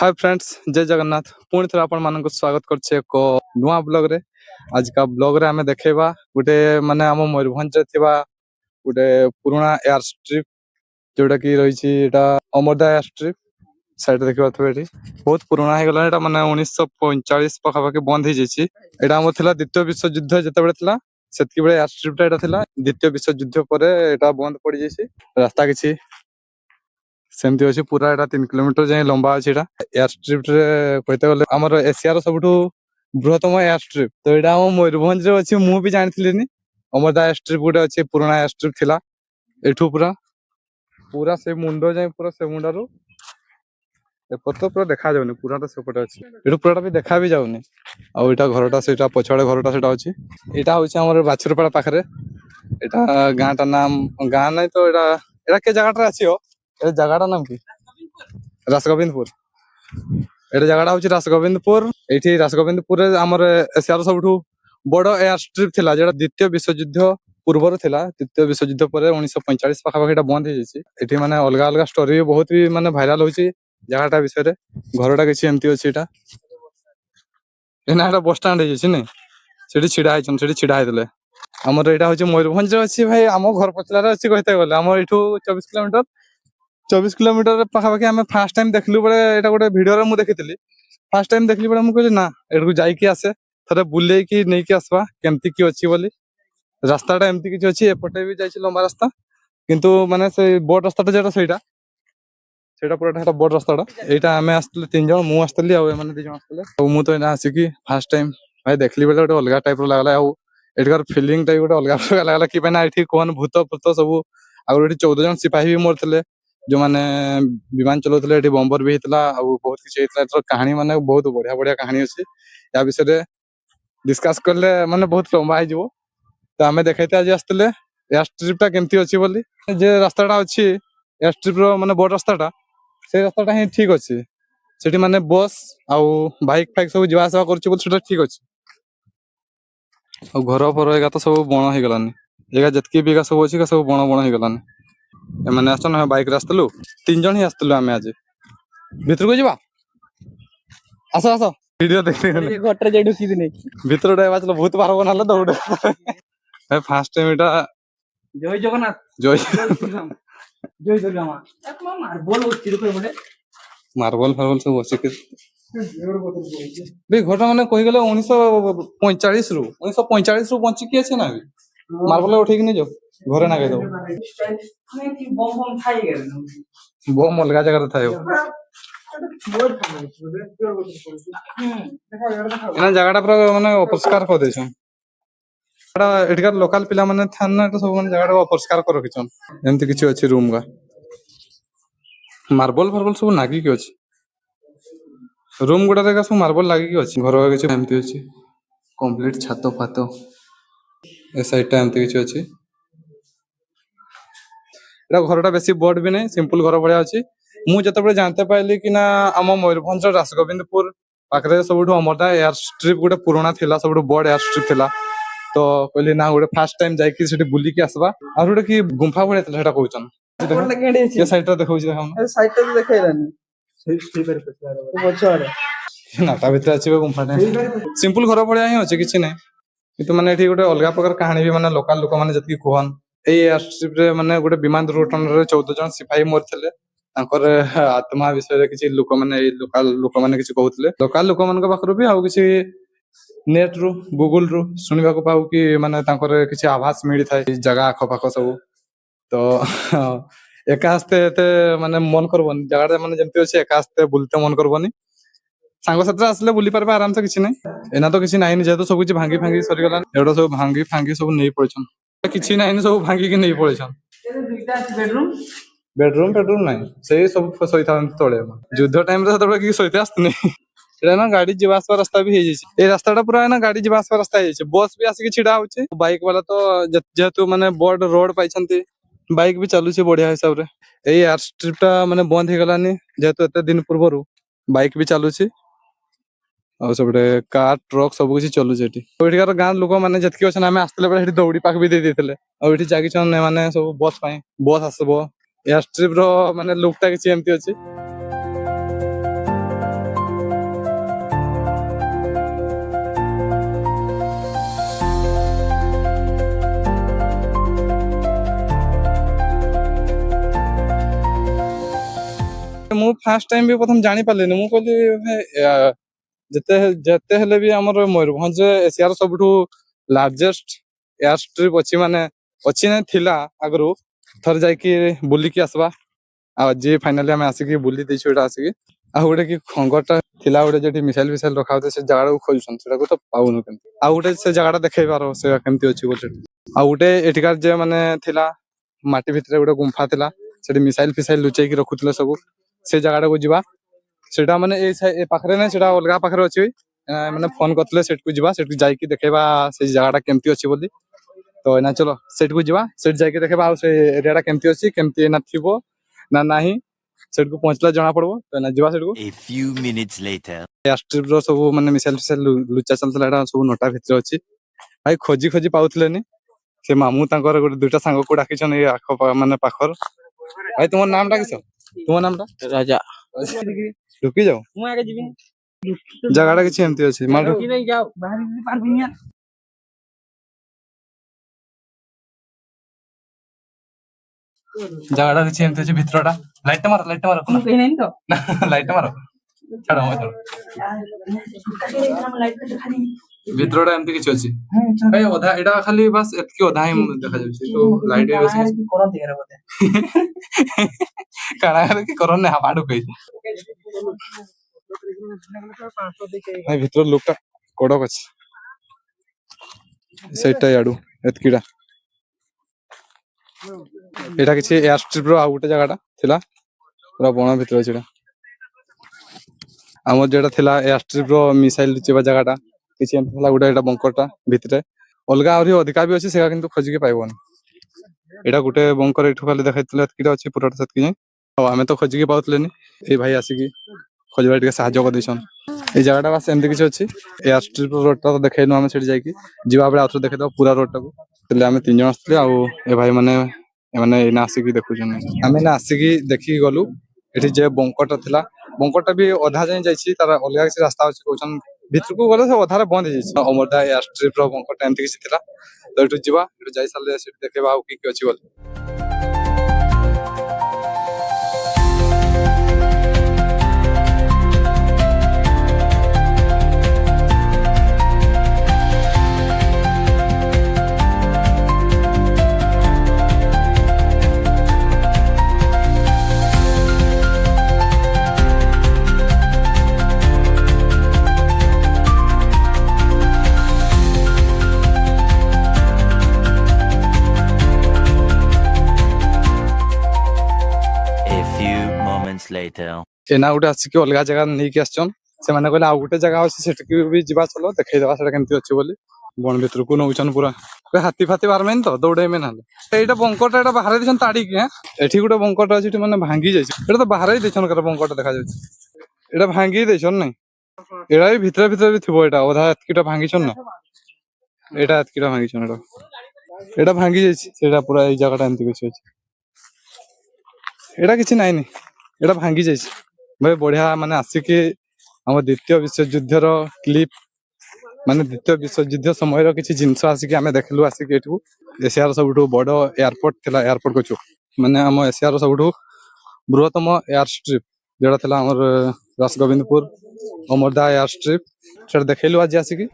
Hi friends, जय जगन्नाथ। पुणी थे आपण मानक स्वागत करछे एक नुआ ब्लॉग रे। आज का ब्लॉग रे हमें देखेबा गुटे माने हम मयूरभंज रे थिबा गुटे पुराना एयर स्ट्रिप जोटा की रही छी। एटा अमरदा एयर स्ट्रिप साइड देखबा थबे एटी बहुत पुराना हे गला। एटा माने 1945 पखा पाके बंद हे जेछि। एटा हम थिला द्वितीय विश्व युद्ध जते बेले थिला सेतकी बेले एयर स्ट्रिप टा एटा थिला। द्वितीय विश्व युद्ध परे एटा बंद पड़ी जेछि। रास्ता किछि सेमती अच्छी पूरा एटा 3 किलोमीटर जाए लंबा अच्छी। एयर स्ट्रिप रे कहते गले हमर एशिया रो सबठु बृहत्तम एयर स्ट्रिप तो एटा हम मयूरभंज रे अछि। मु भी जानथिलिनी अमरदा एयर स्ट्रिप गुटे अछि पुराना एयर स्ट्रिप थिला। एठू पूरा पूरा से मुंडो जाए पूरा से मुंडारू एपर तो पूरा देखा जाउनी पूरा तो सेपटे अछि। एठू पूराटा भी देखा भी जाउनी। आ एटा घरटा सेटा पछाडे घरटा सेटा अछि। एटा होछि हमर बाछुरपाड़ा पाखरे। एटा गाँटा नाम गाँ नै तो एटा एटा के जगहटा अछि हो। ए जगहटा नाम की रासगोविंदपुर। एटा जगहटा होछि रासगोविंदपुर। एठी रासगोविंदपुर रे हमर एशिया रो सबठु बड़ एयर स्ट्रिप थिला जेटा द्वितीय विश्व युद्ध पूर्वर थिला। द्वितीय विश्व युद्ध पर 1945 पाखा पाखा एटा बंद हे जेछि। एठी माने अलगा अलगा स्टोरी बहुत भी माने वायरल होछि जगहटा विषय रे। घरटा किछि एमती अछि। एटा एना एटा बस स्टैंड हे जेछि नै सेठी छिडा आइछन सेठी छिडा आइतले। हमर एटा होछि मयूरभंज रे अछि भाई। हम घर पछला रे अछि कहते गले हमर एठू 24 किलोमीटर पाखापाखि आम फास्ट टाइम देखलु बेले एटा गोटे भिडियो रे मु देखिथिली। फास्ट टाइम देखली बेले मु कहली ना एठू जाईकी आसे थरे बुलेई की नेकी आसबा केमती की अछि बोली। रास्ताटा एमती किछि अछि। एपटे भी जाईछि लंबा रास्ता किंतु माने से बोर्ड रास्ताटा जेटा सेटा पूरा हेटा बोर्ड रास्ताटा। एटा आमे आस्तले 3 जण मु आस्तली आ माने 2 जण आस्तले। तो मु तो एना आसी की फास्ट टाइम भाई देखली बेले गोटे अलगा टाइप रो लागला। आ एठकर फीलिंग टाइप गोटे अलगा प्रकार लागला कि माने एठी कोन भूत भूत सब आ एठी 14 जण सिपाही भी मरथिले जो माने विमान चलाउथिले। एठी बम्बर भी हेतला आ बहुत किछ हेतला। एतर कहानी माने बहुत बढ़िया बढ़िया कहानी अछि। या विषय रे डिस्कस करले माने बहुत लंबा हे जिवो। तो आमे देखाइते आज आस्तले एयर स्ट्रिप टा केमती अछि बोली। जे रास्ताटा अछि एयर स्ट्रिप रो माने बोर्ड रास्ताटा से रास्ताटा ही ठीक अछि। सेठी माने बस आ बाइक फाइक सब जिवा आसा करछि बोली सेटा ठीक अछि। आ घर पर एगा तो सब बण हे गलानी। एगा जतकी बिगा सब अछि का सब बण हे गलानी। एमाने आसन बाइक रे आस्तलु 3 जण ही आस्तलु आमे आज भितर को जिबा आसो आसो वीडियो देखले घटरे जे ढुकी दिने भितर डे बाचलो भूत बाहर बनाले दौड़ ए फास्ट टाइम एटा जय जगन्नाथ जय श्री राम जय दुर्गा मां एक मार्बल होछि रे बडे मार्बल फार्बल सब अछि के बे घटा माने कहि गेले 1945 रु बंची के छै ना मार्बल उठे कि नै जो घरे ना गए दो बम बम खाई गेल बम अलगा जगह थायो। एना जगहटा पूरा माने अपरिष्कार कर देछन। एटा एठिकार लोकल पिला माने थान ना तो सब माने जगहटा अपरिष्कार कर रखिछन। एमति किछि अछि रूम का मार्बल फार्बल सब नागी के अछि। रूम गुडा रे सब मार्बल लागी के अछि। घर किछि एमति अछि कंप्लीट छातो फातो ए साइड टा एमति किछि अछि। एटा घरटा बेसी बड़ भी नै सिंपल घर भलिया अछि। मु जते बेले जानते पाइली कि ना हम मयूरभंज रासगोविंदपुर पाखरे सबठु अमरदा एयर स्ट्रिप गुटे पुराना थिला सबठु बड़ एयर स्ट्रिप थिला। तो कहली ना गोटे फास्ट टाइम जाई कि सेठी बुली के आसबा। आ गोटे की गुंफा भलिया थिला सेटा कहउछन के साइड रे देखौछि हम साइड रे देखाइलानी सेही पर पछारे नाटा भितर आछिबे गुंफाटा सिंपल घर भलिया ही अछि किछि नै। किंतु माने एठी गोटे अलगा प्रकार कहानी भी माने लोकल लोक माने जति कहन ए एयर स्ट्रिप रे माने गोटे विमान दुर्घटना रे 14 जन सिपाही मरथिले। तांकर आत्मा विषय रे किछि लोक माने लोकल लोक माने किछि कहउथिले। लोकल लोक मान पाखरु भी आ किछि नेट रु गूगल रु सुनिबा को पाउ कि माने तांकर किछि आभास मिली थाए जगह आख पाख सब। तो एका हस्ते एते माने मन करबनी जगह माने जेमति अछि एका हस्ते बुलते मन करबनी। सांग साथरे आसले बुली पारबे आराम से किछि नै। एना तो किछि नाइन जेतो सब किछि भांगी भांगी सरी गलान। एडो सब भांगी भांगी सब नै पळछन किछि नाइन सब भांगी के नै पळछन। ए दुईटा बेडरूम बेडरूम नै सेही सब सही था तळे युद्ध टाइम रे तबे कि सहिते आस्तने एना ना गाड़ी जीवा आसबा रास्ता भी हे जैछि। ए रास्ताटा पूरा ना गाड़ी जीवा आसबा रास्ता हे जैछि। बस भी आसी छिडा होछि बाइक वाला तो जेतु माने बॉर्ड रोड पाइछंती बाइक भी चालू छै बढ़िया हिसाब रे। ए एयर स्ट्रिप टा माने बंद हे गलानी जेतु एते दिन पूर्वरु बाइक भी चालू छै आ सबडे कार ट्रक सब किछि चलु जेठी। ओइठिकार गां लोक माने जतकी अछन हमें आस्तले बेले हेठी दौड़ी पाक भी दे देथिले। आ ओइठी जागिछन माने सब बस पई बस आसबो एयर स्ट्रिप रो माने लुक ता किछि एमति अछि। ମୁଁ ଫାଷ୍ଟ ଟାଇମ ବି ପ୍ରଥମ ଜାଣି ପାରିଲିନି। ମୁଁ କହିଲି ଯେତେ ଯେତେ ହେଲେ ବି ଆମର ମୟୂରଭଞ୍ଜ ଏସିଆର ସବୁଠୁ ଲାର୍ଜେଷ୍ଟ ଏୟାର ଷ୍ଟ୍ରିପ୍ ଅଛି, ମାନେ ଅଛି ନା ଥିଲା ଆଗରୁ। ଥରେ ଯାଇକି ବୁଲିକି ଆସିବା। ଆଉ ଆଜି ଫାଇନାଲି ଆମେ ଆସିକି ବୁଲି ଦେଇଛୁ ଏଇଟା ଆସିକି। ଆଉ ଗୋଟେ କି ଖଙ୍ଗରଟା ଥିଲା ଗୋଟେ ଯେଠି ମିସାଇଲ ଫିସାଇଲ ରଖା ହଉଥିଲା, ସେ ଜାଗାଟାକୁ ଖୋଜୁଛନ୍ତି, ସେଟାକୁ ତ ପାଉନୁ କେମିତି। ଆଉ ଗୋଟେ ସେ ଜାଗାଟା ଦେଖେଇ ପାର ସେ କେମିତି ଅଛି ବୋଲି। ଆଉ ଗୋଟେ ଏଠିକାର ଯେ ମାନେ ଥିଲା ମାଟି ଭିତରେ ଗୋଟେ ଗୁମ୍ଫା ଥିଲା, ସେଠି ମିସାଇଲ ଫିସାଇଲ ଲୁଚେଇକି ରଖୁଥିଲେ ସବୁ। ସେ ଜାଗାଟାକୁ ଯିବା। ସେଟା ମାନେ ଏ ପାଖରେ ନାହିଁ, ସେଟା ଅଲଗା ପାଖରେ ଅଛି। ମାନେ ଫୋନ କରିଥିଲେ ସେଠିକୁ ଯିବା, ସେଠି ଯାଇକି ଦେଖେଇବା ସେଇ ଜାଗାଟା କେମିତି ଅଛି ବୋଲି। ତ ଏଇନା ଚଲ ସେଠିକୁ ଯିବା, ସେଠି ଯାଇକି ଦେଖେଇବା ଆଉ ସେ ଏରିଆଟା କେମିତି ଅଛି, କେମିତି ଏଇନା ଥିବ ନା ନାହିଁ, ସେଠିକୁ ପହଞ୍ଚିଲେ ଜଣା ପଡିବ। ତ ଏଇନା ଯିବା ସେଠିକୁ। A few minutes later. Airstrip ର ସବୁ ମାନେ ମିସାଇଲ ଫିସାଇଲ ଲୁଚା ଚାଲିଥିଲା, ଏଟା ସବୁ ନୋଟା ଭିତରେ ଅଛି। ଭାଇ ଖୋଜି ଖୋଜି ପାଉଥିଲେନି। ସେ ମାମୁଁ ତାଙ୍କର ଗୋଟେ ଦୁଇଟା ସାଙ୍ଗକୁ ଡାକିଛନ୍ତି ଏଇ ଆଖ ମାନେ ପାଖର। ଭାଇ ତୁମର ନାମ ଟା କିସ? ତୁମ ନାମ ଟା? ରାଜା। ଢୁକି ଯାଉ। ମୁଁ ଆগে ଯିବି। ଜାଗାଟା କିଛି ଏମିତି ଅଛି। ଯାଅ ବାହାରି ପାରବିନି। ଜାଗାଟା କିଛି ଏମିତି ଅଛି ଭିତରଟା। ଲାଇଟ୍ ମାର, ଲାଇଟ୍ ମାର। ମୁଁ କେହି ନାହିଁ ତ। ଲାଇଟ୍ ମାର। ଛାଡ ଭିତରଟା ଏମିତି କିଛି ଅଛି। ଭାଇ ଅଧା ଏଇଟା ଖାଲି ବାସ୍ ଏତିକି ଅଧା ହିଁ ଦେଖାଯାଉଛି। ଲାଇଟ୍ କରନ୍ତି ଏରା ବୋଧେ। କାଣା କି କରନି ହାବାଡୁ କହି। ଭାଇ ଭିତର ଲୁକଟା କଡକ ଅଛି। ସେଇଟା ଇଆଡୁ ଏତିକିଟା। ଏଇଟା କିଛି ଏୟାର ଷ୍ଟ୍ରିପ ର ଆଉ ଗୋଟେ ଜାଗାଟା ଥିଲା, ପୁରା ବଣ ଭିତରେ ଅଛି ଏଇଟା। ଆମର ଯେଟା ଥିଲା ଏୟାର ଷ୍ଟ୍ରିପ ର ମିସାଇଲ ଲୁଚେଇବା ଜାଗାଟା, କିଛି ଏମିତି ଥିଲା ଗୋଟେ ଏଇଟା ବଙ୍କରଟା ଭିତରେ। ଅଲଗା ଆହୁରି ଅଧିକା ବି ଅଛି, ସେଇଟା କିନ୍ତୁ ଖୋଜିକି ପାଇବନି। ଏଇଟା ଗୋଟେ ବଙ୍କର ଏଇଠୁ ଖାଲି ଦେଖାଇଥିଲା ଏତିକିଟା ଅଛି, ପୁରାଟା ସେତିକି ଯାଏଁ। ଆଉ ଆମେ ତ ଖୋଜିକି ପାଉଥିଲେନି। ଏଇ ଭାଇ ଆସିକି ଖୋଜିବାରେ ଟିକେ ସାହାଯ୍ୟ କରିଦେଇଛନ୍। ଏଇ ଜାଗାଟା ବାସ୍ ଏମିତି କିଛି ଅଛି। ଏୟାର ଷ୍ଟ୍ରିପ ରୋଡଟା ତ ଦେଖେଇନୁ ଆମେ, ସେଠି ଯାଇକି ଯିବା ବେଳେ ଆଉଥରେ ଦେଖେଇଦବା ପୁରା ରୋଡଟାକୁ। ହେଲେ ଆମେ 3 ଜଣ ଆସିଥିଲେ, ଆଉ ଏ ଭାଇ ମାନେ ଏମାନେ ଏଇନା ଆସିକି ଦେଖୁଛନ୍ତି। ଆମେ ଏଇନା ଆସିକି ଦେଖିକି ଗଲୁ। ଏଠି ଯେ ବଙ୍କରଟା ଥିଲା, ବଙ୍କରଟା ବି ଅଧା ଯାଏଁ ଯାଇଛି, ତାର ଅଲଗା କିଛି ରାସ୍ତା ଅଛି କହୁଛନ୍ତି। ଭିତରକୁ ଗଲେ ସେ ଅଧାରେ ବନ୍ଦ ହେଇଯାଇଛି। ଅମରଦା ଏୟାର ଷ୍ଟ୍ରିପ ର ବଙ୍କରଟା ଏମିତି କିଛି ଥିଲା। ତ ଏଠୁ ଯିବା, ଏଠୁ ଯାଇ ସାରିଲେ ସେଠି ଦେଖେଇବା ଆଉ କି ଅଛି ବୋଲି। Later. ଏନା ଗୋଟେ ଆସିକି ଅଲଗା ଜାଗା ନେଇକି ଆସିଛନ୍। ସେମାନେ କହିଲେ ଆଉ ଗୋଟେ ଜାଗା ଅଛି, ସେଠିକି ବି ଯିବା, ଚଲ ଦେଖେଇଦବା ସେଟା କେମିତି ଅଛି ବୋଲି। ବଣ ଭିତରକୁ ନଉଛନ୍ ପୁରା। ହାତୀ ଫାତି ବାହାରମେନି ତ ଦୌଡେଇମେ ନହେଲେ। ଏଇଟା ବଙ୍କରଟା ଏଇଟା ବାହାରେ ଦେଇଛନ୍ ତାଡିକି। ଏଠି ଗୋଟେ ବଙ୍କରଟା ଅଛି, ଏଠି ମାନେ ଭାଙ୍ଗି ଯାଇଛି। ଏଇଟା ତ ବାହାରେ ଦେଇଛନ୍ ବଙ୍କରଟା ଦେଖାଯାଉଛି। ଏଇଟା ଭାଙ୍ଗି ଦେଇଛନ୍ ନାଇଁ, ଏଇଟା ବି ଭିତରେ ଭିତରେ ବି ଥିବ। ଏଇଟା ଅଧା ଏତିକିଟା ଭାଙ୍ଗିଛନ୍ ନା, ଏଇଟା ଏତିକିଟା ଭାଙ୍ଗିଛନ୍। ଏଇଟା ଭାଙ୍ଗି ଯାଇଛି। ସେଇଟା ପୁରା ଏଇ ଜାଗାଟା ଏମିତି କିଛି ଅଛି। ଏଇଟା କିଛି ନାଇଁନି, ଏଇଟା ଭାଙ୍ଗି ଯାଇଛି। ଭାଇ ବଢିଆ, ମାନେ ଆସିକି ଆମ ଦ୍ୱିତୀୟ ବିଶ୍ୱଯୁଦ୍ଧର କ୍ଲିପ, ମାନେ ଦ୍ୱିତୀୟ ବିଶ୍ୱଯୁଦ୍ଧ ସମୟର କିଛି ଜିନିଷ ଆସିକି ଆମେ ଦେଖିଲୁ। ଆସିକି ଏଠୁ ଏସିଆର ସବୁଠୁ ବଡ ଏୟାରପୋର୍ଟ ଥିଲା, ଏୟାରପୋର୍ଟ କହୁଛୁ ମାନେ ଆମ ଏସିଆର ସବୁଠୁ ବୃହତ୍ତମ ଏୟାର ଷ୍ଟ୍ରିପ ଯୋଉଟା ଥିଲା ଆମର ରାସଗୋବିନ୍ଦପୁର ଅମରଦା ଏୟାର ଷ୍ଟ୍ରିପ, ସେଟା ଦେଖେଇଲୁ ଆଜି ଆସିକି।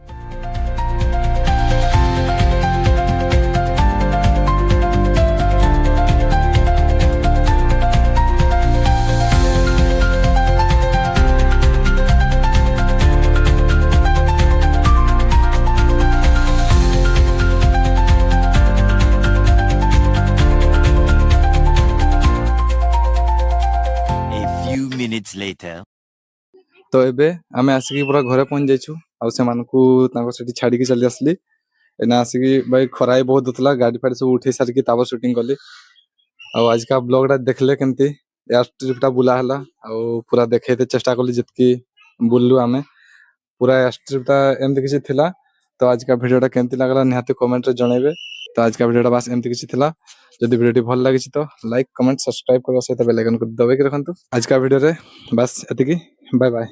Minutes later. ତ ଏବେ ଆମେ ଆସିକି ପୁରା ଘରେ ପହଞ୍ଚି ଯାଇଛୁ। ଆଉ ସେମାନଙ୍କୁ ତାଙ୍କ ସେଠି ଛାଡିକି ଚାଲି ଆସିଲି। ଏନା ଆସିକି ଭାଇ ଖରା ବି ବହୁତ ହଉଥିଲା, ଗାଡି ଫାଡି ସବୁ ଉଠେଇ ସାରିକି ତାପରେ ସୁଟିଂ କଲି। ଆଉ ଆଜିକା ବ୍ଲଗ ଟା ଦେଖିଲେ କେମିତି ଏୟାର ଷ୍ଟ୍ରିପ ଟା ବୁଲା ହେଲା, ଆଉ ପୁରା ଦେଖେଇତେ ଚେଷ୍ଟା କଲି ଯେତିକି ବୁଲିଲୁ ଆମେ। ପୁରା ଏୟାର ଷ୍ଟ୍ରିପ ଟା ଏମିତି କିଛି ଥିଲା। ତ ଆଜିକା ଭିଡିଓ ଟା କେମିତି ଲାଗିଲା ନିହାତି କମେଣ୍ଟ ରେ ଜଣେଇବେ। ତ ଆଜିକା ଭିଡିଓ ଟା ବାସ୍ ଏମିତି କିଛି ଥିଲା। ଯଦି ଭିଡିଓଟି ଭଲ ଲାଗିଛି ତ ଲାଇକ୍, କମେଣ୍ଟ, ସବସ୍କ୍ରାଇବ କରିବା ସହିତ ବେଲ ଆଇକନ କୁ ଦବେଇକି ରଖନ୍ତୁ। ଆଜିକା ଭିଡିଓରେ ବାସ୍ ଏତିକି। Bye bye.